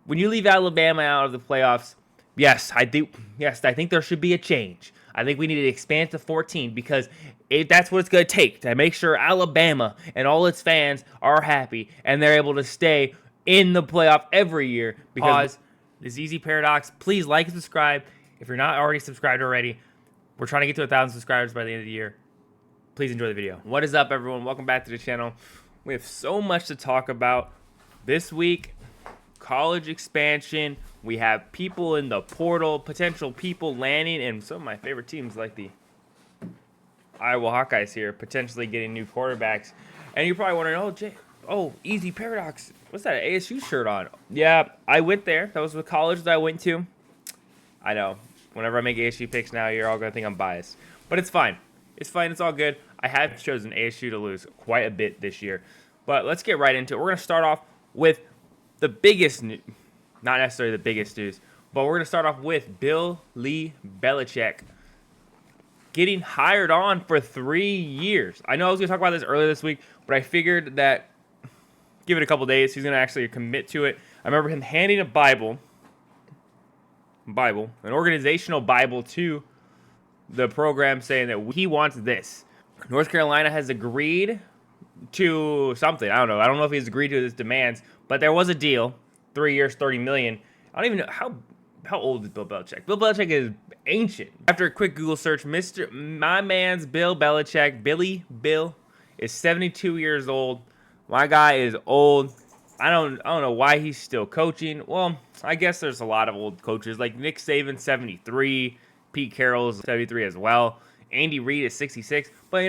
when you leave Alabama out of the playoffs, yes, I think there should be a change. I think we need to expand to 14 because that's what it's going to take to make sure Alabama and all its fans are happy and they're able to stay in the playoff every year. Because this easy paradox, please like and subscribe. If you're not already subscribed already, we're trying to get to 1,000 subscribers by the end of the year. Please enjoy the video. What is up, everyone? Welcome back to the channel. We have so much to talk about this week. College expansion. We have people in the portal, potential people landing, and some of my favorite teams like the Iowa Hawkeyes here, potentially getting new quarterbacks. And you're probably wondering, easy paradox. What's that, an ASU shirt on? Yeah, I went there. That was the college that I went to. I know. Whenever I make ASU picks now, you're all going to think I'm biased. But it's fine. It's fine. It's all good. I have chosen ASU to lose quite a bit this year. But let's get right into it. We're going to start off with the biggest news. Not necessarily the biggest news, but we're going to start off with Belichick getting hired on for 3 years. I know I was going to talk about this earlier this week, but I figured that give it a couple days, he's going to actually commit to it. I remember him handing a Bible, an organizational Bible to the program saying that he wants this. North Carolina has agreed to something. I don't know if he's agreed to his demands, but there was a deal. 3 years, $30 million. I don't even know how old is Bill Belichick. Bill Belichick is ancient. After a quick Google search, my man's Bill Belichick, Bill is 72 years old. My guy is old. I don't know why he's still coaching. Well, I guess there's a lot of old coaches like Nick Saban, 73, Pete Carroll's 73 as well. Andy Reid is 66. But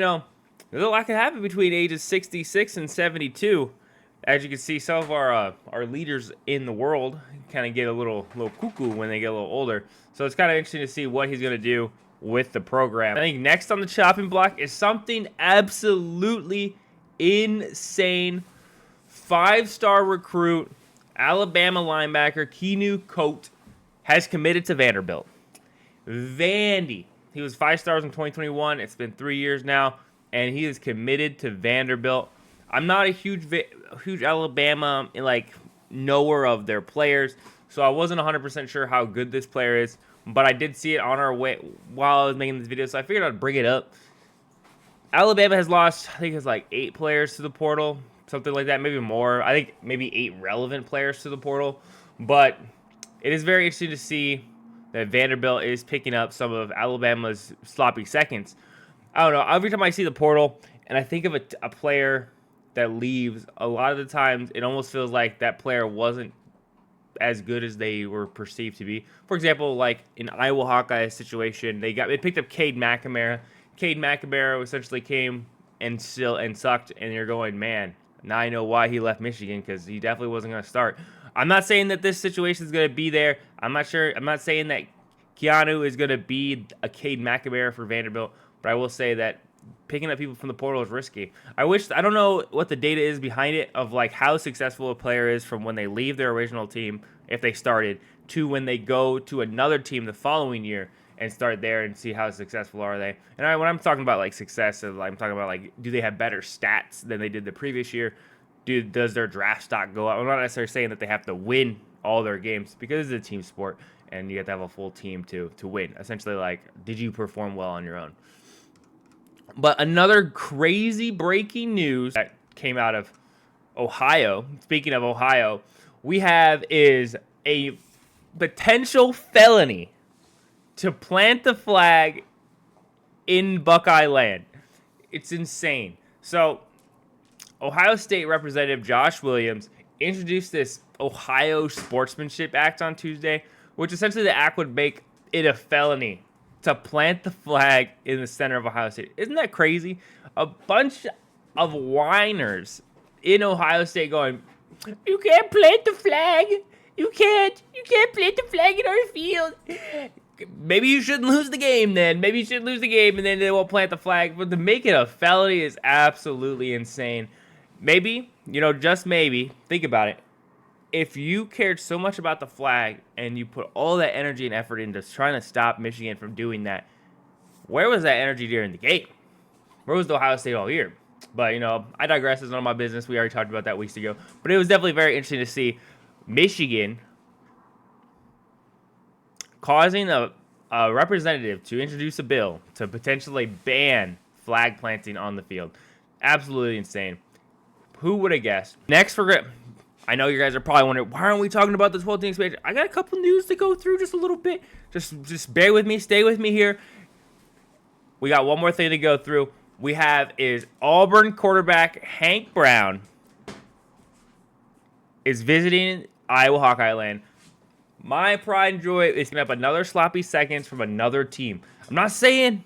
there's a lot can happen between ages 66 and 72. As you can see, some of our leaders in the world kind of get a little cuckoo when they get a little older. So it's kind of interesting to see what he's going to do with the program. I think next on the chopping block is something absolutely insane. 5-star recruit, Alabama linebacker Keanu Coate has committed to Vanderbilt. Vandy. He was 5 stars in 2021. It's been 3 years now, and he is committed to Vanderbilt. I'm not a huge Alabama knower of their players, so I wasn't 100% sure how good this player is, but I did see it on our way while I was making this video, so I figured I'd bring it up. Alabama has lost, I think it's 8 players to the portal, something like that, maybe more. I think maybe 8 relevant players to the portal, but it is very interesting to see that Vanderbilt is picking up some of Alabama's sloppy seconds. I don't know, every time I see the portal and I think of a player that leaves, a lot of the times it almost feels like that player wasn't as good as they were perceived to be. For example, like in Iowa Hawkeye situation, they picked up Cade McNamara. Cade McNamara essentially came and sucked, and you're going, man, now I know why he left Michigan, because he definitely wasn't going to start. I'm not saying that this situation is going to be there. I'm not saying that Keanu is going to be a Cade McNamara for Vanderbilt, but I will say that picking up people from the portal is risky. I don't know what the data is behind it of how successful a player is from when they leave their original team, if they started, to when they go to another team the following year and start there and see how successful are they. And when I'm talking about success, I'm talking about do they have better stats than they did the previous year? Does their draft stock go up? I'm not necessarily saying that they have to win all their games, because it's a team sport and you have to have a full team to win. Essentially, did you perform well on your own? But another crazy breaking news that came out of Ohio, speaking of Ohio, we have is a potential felony to plant the flag in Buckeye land. It's insane. So, Ohio State Representative Josh Williams introduced this Ohio Sportsmanship Act on Tuesday, which essentially the act would make it a felony to plant the flag in the center of Ohio State. Isn't that crazy? A bunch of whiners in Ohio State going, you can't plant the flag. You can't plant the flag in our field. Maybe you shouldn't lose the game then. Maybe you should lose the game and then they won't plant the flag. But to make it a felony is absolutely insane. Maybe, just maybe, think about it. If you cared so much about the flag and you put all that energy and effort into trying to stop Michigan from doing that, where was that energy during the game? Where was the Ohio State all year? But, I digress. It's none of my business. We already talked about that weeks ago. But it was definitely very interesting to see Michigan causing a representative to introduce a bill to potentially ban flag planting on the field. Absolutely insane. Who would have guessed? Next, I know you guys are probably wondering, why aren't we talking about the 12-team expansion? I got a couple news to go through just a little bit. Just bear with me. Stay with me here. We got one more thing to go through. We have is Auburn quarterback Hank Brown is visiting Iowa Hawkeye Land. My pride and joy is going to have another sloppy seconds from another team. I'm not saying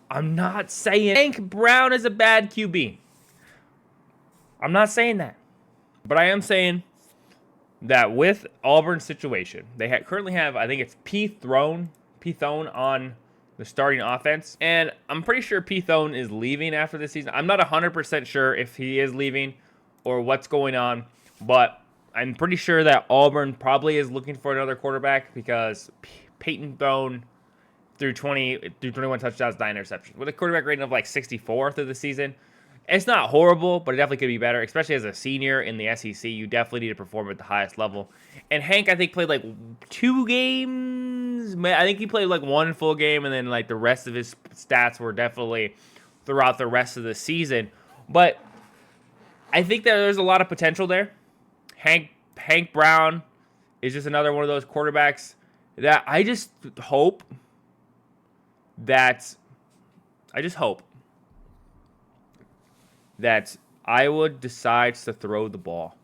Hank Brown is a bad QB. I'm not saying that. But I am saying that with Auburn's situation, they currently have, I think it's Pete Throne on the starting offense. And I'm pretty sure Pete Throne is leaving after this season. I'm not 100% sure if he is leaving or what's going on. But I'm pretty sure that Auburn probably is looking for another quarterback because Peyton Throne threw 21 touchdowns, 9 interceptions. With a quarterback rating of like 64th of the season, it's not horrible, but it definitely could be better, especially as a senior in the SEC. You definitely need to perform at the highest level. And Hank, I think, played like 2 games. I think he played like 1 full game, and then like the rest of his stats were definitely throughout the rest of the season. But I think that there's a lot of potential there. Hank Brown is just another one of those quarterbacks that I just hope that Iowa decides to throw the ball.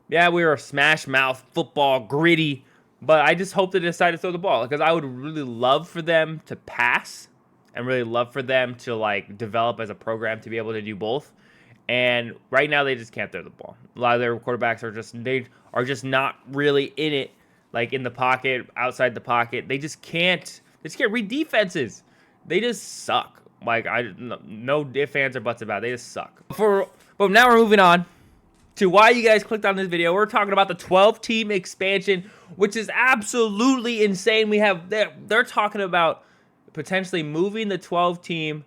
Yeah, we were a smash mouth football, gritty, but I just hope they decide to throw the ball because I would really love for them to pass and really love for them to like develop as a program to be able to do both. And right now they just can't throw the ball. A lot of their quarterbacks are just not really in it, like in the pocket, outside the pocket. They just can't read defenses. They just suck. Like, no ifs, ands, or buts about it. They just suck. But now we're moving on to why you guys clicked on this video. We're talking about the 12-team expansion, which is absolutely insane. They're talking about potentially moving the 12-team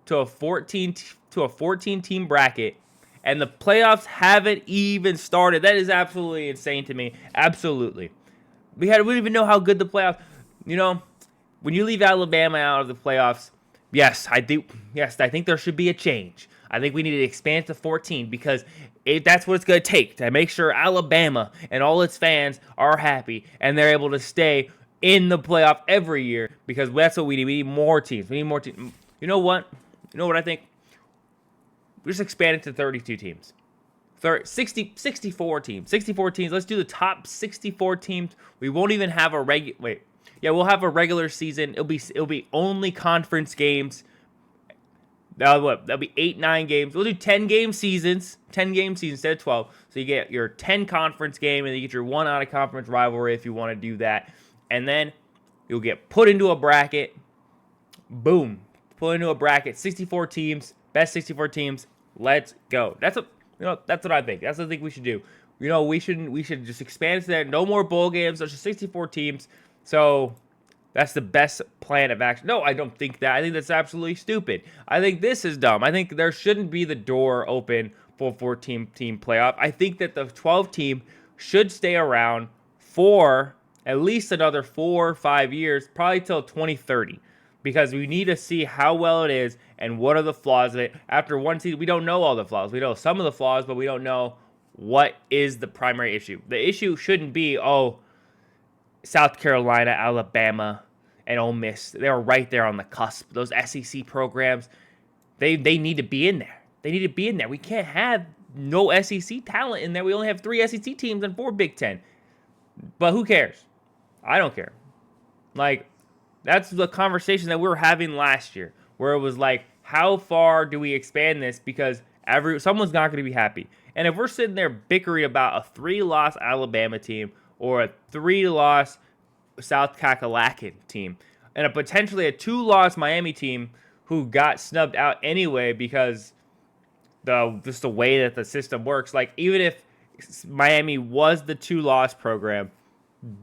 to a 14-team bracket, and the playoffs haven't even started. That is absolutely insane to me. Absolutely. We don't even know how good the playoffs. You know, when you leave Alabama out of the playoffs. Yes, I think there should be a change. I think we need to expand to 14 because that's what it's going to take to make sure Alabama and all its fans are happy and they're able to stay in the playoff every year because that's what we need. We need more teams. We need more teams. You know what? I think? We just expand it to 32 teams. 64 teams. 64 teams. Let's do the top 64 teams. We won't even have a we'll have a regular season. It'll be only conference games. That'll be 8-9 games. We'll do 10-game seasons. 10 game seasons instead of 12. So you get your 10 conference game, and you get your 1 out of conference rivalry if you want to do that. And then you'll get put into a bracket. Boom. Put into a bracket. 64 teams. Best 64 teams. Let's go. That's what I think. That's what I think we should do. We should just expand it to that. No more bowl games. There's just 64 teams. So that's the best plan of action. No, I don't think that. I think that's absolutely stupid. I think this is dumb. I think there shouldn't be the door open for a 14-team playoff. I think that the 12-team should stay around for at least another 4 or 5 years, probably till 2030, because we need to see how well it is and what are the flaws of it. After one season, we don't know all the flaws. We know some of the flaws, but we don't know what is the primary issue. The issue shouldn't be, South Carolina, Alabama, and Ole Miss. They're right there on the cusp. Those SEC programs, they need to be in there. They need to be in there. We can't have no SEC talent in there. We only have 3 SEC teams and 4 Big Ten. But who cares? I don't care. Like, that's the conversation that we were having last year, where it was like, how far do we expand this? Because someone's not going to be happy. And if we're sitting there bickering about a 3-loss Alabama team or a 3-loss South Kakalaki team, and a potentially a 2-loss Miami team who got snubbed out anyway because just the way that the system works. Like, even if Miami was the 2-loss program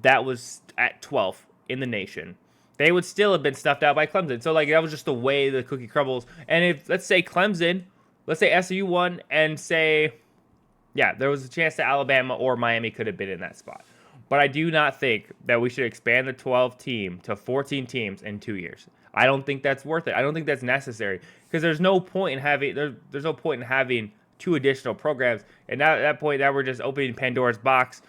that was at 12th in the nation, they would still have been snuffed out by Clemson. So, like, that was just the way the cookie crumbles. And if, let's say SMU won and there was a chance that Alabama or Miami could have been in that spot. But I do not think that we should expand the 12 team to 14 teams in 2 years. I don't think that's worth it. I don't think that's necessary because there's no point in having there's no point in having 2 additional programs. And now at that point, now we're just opening Pandora's box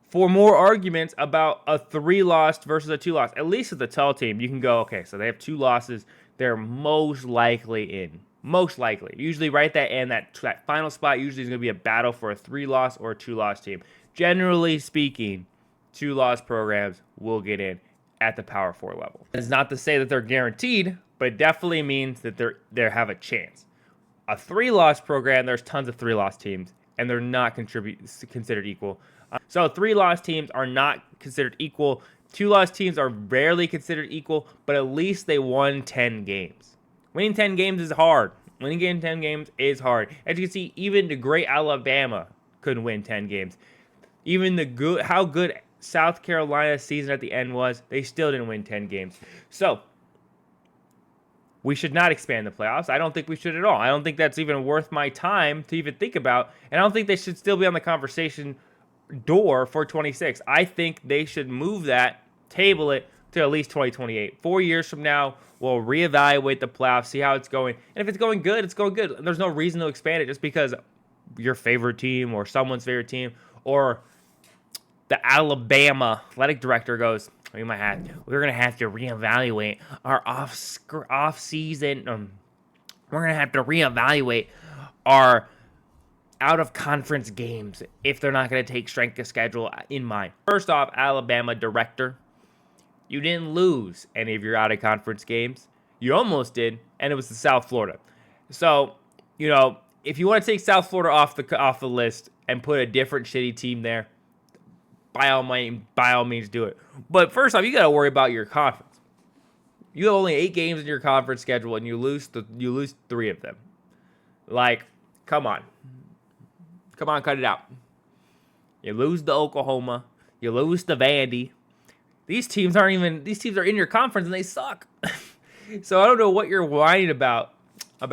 for more arguments about a 3-loss versus a 2-loss. At least with the tell team, you can go, okay, so they have 2 losses. They're most likely in. Most likely. Usually right at that end, that final spot usually is going to be a battle for a 3-loss or a 2-loss team. Generally speaking, 2-loss programs will get in at the Power 4 level. It's not to say that they're guaranteed, but it definitely means that they have a chance. A 3-loss program, there's tons of 3-loss teams, and they're not considered equal. So 3-loss teams are not considered equal. 2-loss teams are rarely considered equal, but at least they won 10 games. Winning 10 games is hard. Winning 10 games is hard. As you can see, even the great Alabama couldn't win 10 games. Even how good South Carolina's season at the end was, they still didn't win 10 games. So we should not expand the playoffs. I don't think we should at all. I don't think that's even worth my time to even think about. And I don't think they should still be on the conversation door for 26. I think they should move that, table it to at least 2028. 4 years from now, we'll reevaluate the playoffs, see how it's going. And if it's going good, it's going good. There's no reason to expand it just because your favorite team or someone's favorite team or the Alabama athletic director goes, we're gonna have to reevaluate our off season. We're gonna have to reevaluate our out of conference games if they're not gonna take strength of schedule in mind. First off, Alabama director, you didn't lose any of your out of conference games. You almost did, and it was the South Florida. So, if you want to take South Florida off the list and put a different shitty team there, by all means do it. But first off, you got to worry about your conference. You have only 8 games in your conference schedule, and you lose 3 of them. Like, come on, cut it out. You lose to Oklahoma. You lose to Vandy. These teams are in your conference and they suck. So I don't know what you're whining about. We're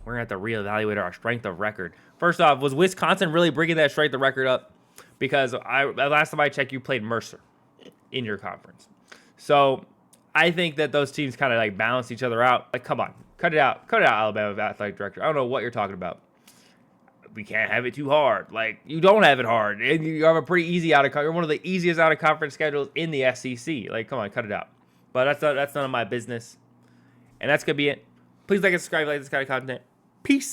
gonna have to reevaluate our strength of record. First off, was Wisconsin really bringing that strength of record up? Because last time I checked, you played Mercer in your conference. So I think that those teams kind of like balance each other out. Like, come on, cut it out, Alabama athletic director. I don't know what you're talking about. We can't have it too hard. Like, you don't have it hard. And you have a pretty easy you're one of the easiest out of conference schedules in the SEC. Like, come on, cut it out. But that's none of my business. And that's gonna be it. Please like and subscribe if you like this kind of content. Peace.